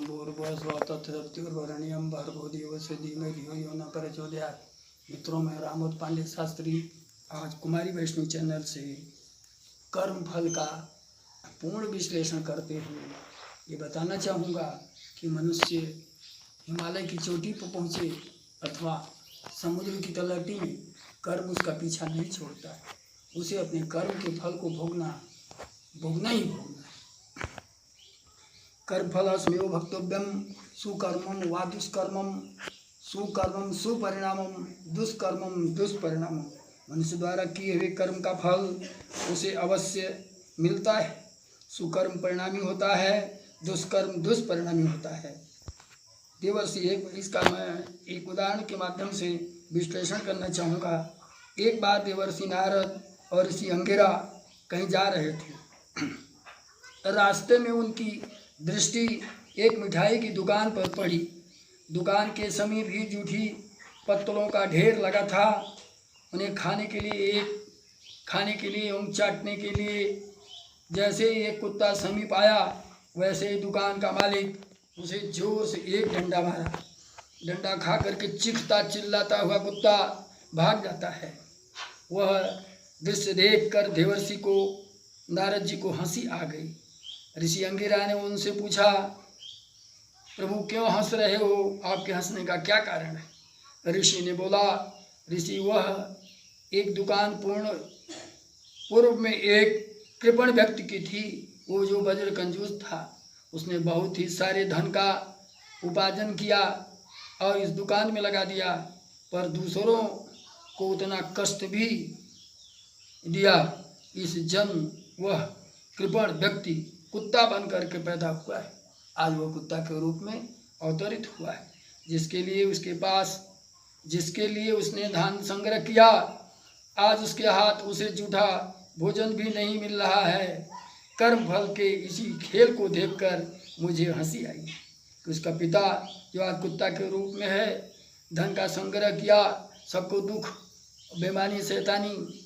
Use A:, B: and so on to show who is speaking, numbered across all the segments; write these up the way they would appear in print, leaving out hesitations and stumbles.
A: भूर्भुवस्वतत्तुर्वरेण्यं भर्गो देवस्य धीमहि धियो यो न प्रचोदयात्। मित्रों, मैं रामोद पांडे शास्त्री आज कुमारी वैष्णव चैनल से कर्म फल का पूर्ण विश्लेषण करते हुए ये बताना चाहूँगा कि मनुष्य हिमालय की चोटी पर पहुँचे अथवा समुद्र की तलहटी में कर्म उसका पीछा नहीं छोड़ता है। उसे अपने कर्म के फल को भोगना ही भोगना है। कर्मफलस्मेव भक्तव्यम सुकर्मम वा दुष्कर्मम, सुकर्मम सुपरिणामम, दुष्कर्मम दुष्परिणामम। मनुष्य द्वारा किए हुए कर्म का फल उसे अवश्य मिलता है। सुकर्म परिणामी होता है, दुष्कर्म दुष्परिणामी होता है। देवर्षि इसका मैं एक उदाहरण के माध्यम से विश्लेषण करना चाहूँगा। एक बार देवर्षि नारद और ऋषि अंगिरा कहीं जा रहे थे। रास्ते में उनकी दृष्टि एक मिठाई की दुकान पर पड़ी। दुकान के समीप ही जूठी पत्तलों का ढेर लगा था। उन्हें खाने के लिए एवं चाटने के लिए जैसे ही एक कुत्ता समीप आया, वैसे ही दुकान का मालिक उसे जोर से एक डंडा मारा। डंडा खा करके चीखता चिल्लाता हुआ कुत्ता भाग जाता है। वह दृश्य देखकर देवर्षि को, नारद जी को हंसी आ गई। ऋषि अंगिरा ने उनसे पूछा, प्रभु क्यों हंस रहे हो? आपके हंसने का क्या कारण है? ऋषि ने बोला, ऋषि वह एक दुकान पूर्व में एक कृपण व्यक्ति की थी। वो जो वज्र कंजूस था, उसने बहुत ही सारे धन का उपार्जन किया और इस दुकान में लगा दिया, पर दूसरों को उतना कष्ट भी दिया। इस जन्म वह कृपण व्यक्ति कुत्ता बन करके पैदा हुआ है। आज वह कुत्ता के रूप में अवतरित हुआ है। जिसके लिए उसने धन संग्रह किया, आज उसके हाथ उसे जूठा भोजन भी नहीं मिल रहा है। कर्म फल के इसी खेल को देखकर मुझे हंसी आई कि उसका पिता जो आज कुत्ता के रूप में है, धन का संग्रह किया, सबको दुख बेमानी शैतानी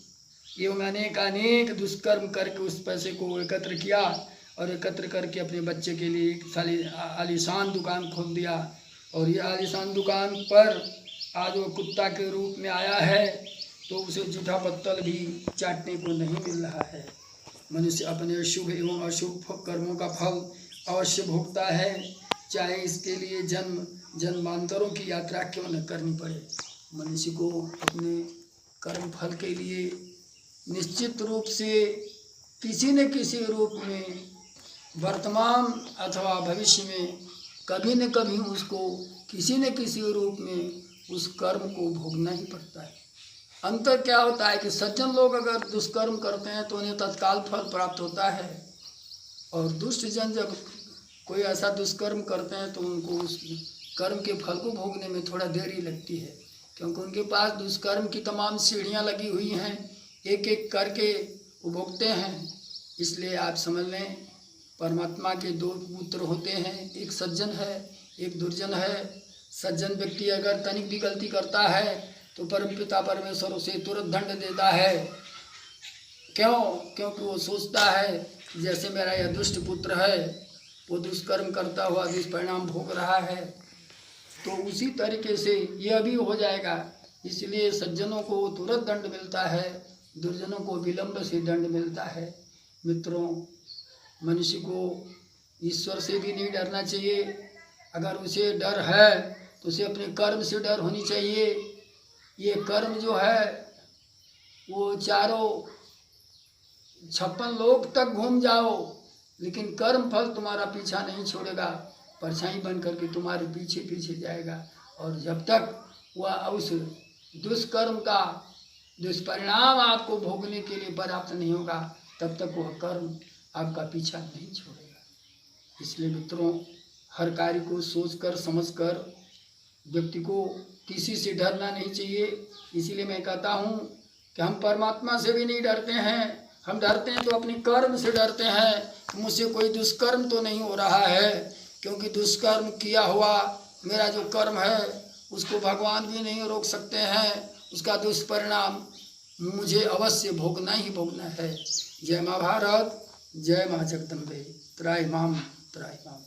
A: एवं अनेक दुष्कर्म करके उस पैसे को एकत्र किया और एकत्र करके अपने बच्चे के लिए एक आलीशान दुकान खोल दिया। और ये आलीशान दुकान पर आज वो कुत्ता के रूप में आया है, तो उसे जूठा पत्तल भी चाटने को नहीं मिल रहा है। मनुष्य अपने शुभ एवं अशुभ कर्मों का फल अवश्य भोगता है, चाहे इसके लिए जन्मांतरों की यात्रा क्यों न करनी पड़े। मनुष्य को अपने कर्म फल के लिए निश्चित रूप से किसी न किसी रूप में वर्तमान अथवा भविष्य में कभी न कभी उसको किसी न किसी रूप में उस कर्म को भोगना ही पड़ता है। अंतर क्या होता है कि सज्जन लोग अगर दुष्कर्म करते हैं तो उन्हें तत्काल फल प्राप्त होता है, और दुष्ट जन जब कोई ऐसा दुष्कर्म करते हैं तो उनको उस कर्म के फल को भोगने में थोड़ा देरी लगती है, क्योंकि उनके पास दुष्कर्म की तमाम सीढ़ियाँ लगी हुई हैं, एक एक करके वो भोगते हैं। इसलिए आप समझ लें, परमात्मा के दो पुत्र होते हैं, एक सज्जन है, एक दुर्जन है। सज्जन व्यक्ति अगर तनिक भी गलती करता है तो परमपिता परमेश्वर उसे तुरंत दंड देता है। क्यों? क्योंकि वो सोचता है जैसे मेरा यह दुष्ट पुत्र है, वो दुष्कर्म करता हुआ दुष्परिणाम भोग रहा है, तो उसी तरीके से यह भी हो जाएगा। इसलिए सज्जनों को तुरंत दंड मिलता है, दुर्जनों को विलंब से दंड मिलता है। मित्रों, मनुष्य को ईश्वर से भी नहीं डरना चाहिए। अगर उसे डर है तो उसे अपने कर्म से डर होनी चाहिए। ये कर्म जो है वो चारों 56 लोक तक घूम जाओ, लेकिन कर्म फल तुम्हारा पीछा नहीं छोड़ेगा, परछाई बन करके तुम्हारे पीछे पीछे जाएगा। और जब तक वह उस दुष्कर्म का दुष्परिणाम आपको भोगने के लिए पर्याप्त नहीं होगा, तब तक वह कर्म आपका पीछा नहीं छोड़ेगा। इसलिए मित्रों, हर कार्य को सोचकर समझकर व्यक्ति को किसी से डरना नहीं चाहिए। इसीलिए मैं कहता हूँ कि हम परमात्मा से भी नहीं डरते हैं। हम डरते हैं तो अपने कर्म से डरते हैं। मुझसे कोई दुष्कर्म तो नहीं हो रहा है, क्योंकि दुष्कर्म किया हुआ मेरा जो कर्म है उसको भगवान भी नहीं रोक सकते हैं। उसका दुष्परिणाम मुझे अवश्य भोगना ही भोगना है। जय माँ भारत, जय माँ जगदम्बे, त्राहि माम त्राहि माम।